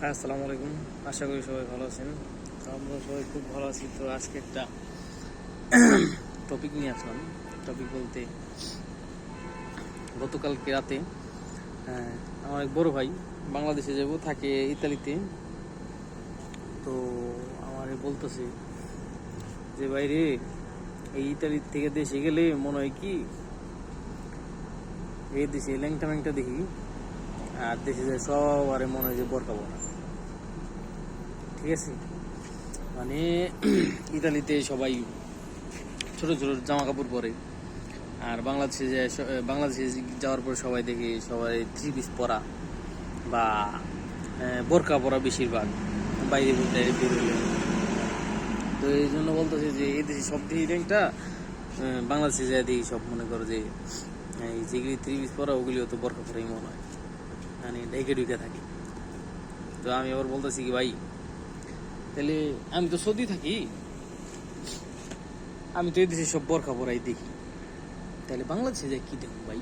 আসসালামু আলাইকুম। আশা করি সবাই ভালো আছেন। আমরা সবাই খুব ভালো আছি। তো আজকে একটা টপিক নিয়ে আসলাম। টপিক বলতে গতকালকে রাতে আমার এক বড় ভাই বাংলাদেশে যাব, থাকে ইতালিতে। তো আমার বলতেছে যে বাইরে এই ইতালি থেকে দেশে গেলে মনে হয় কি এই দেশে ল্যাংটা ম্যাংটা দেখি, আর দেশে যায় সবারে মনে হয় যে বোরকা পরা। ঠিক আছে, মানে ইতালিতে সবাই ছোট ছোট জামা কাপড় পরে, আর বাংলাদেশে যাওয়ার পর সবাই দেখে সবাই থ্রি পিস পরা বা বোরকা পরা বেশিরভাগ বাইরে বেরোলে। তো এই জন্য বলতেছে যে এই দেশে সব দেখি র্যাঙ্কটা, বাংলাদেশে যায় দেখি সব মনে করো যে এই যেগুলি থ্রি পিস পরা ওগুলিও তো বোরকা পরাই মনে হয়, মানে ঢেকে ঢুকে থাকে। তো আমি আবার বলতেছি কি ভাই, তাহলে আমি তো সৌদি থাকি, আমি তো এই দেশে সব বোরকা পরাই দেখি, তাহলে বাংলাদেশে যাই কি দেখুন ভাই।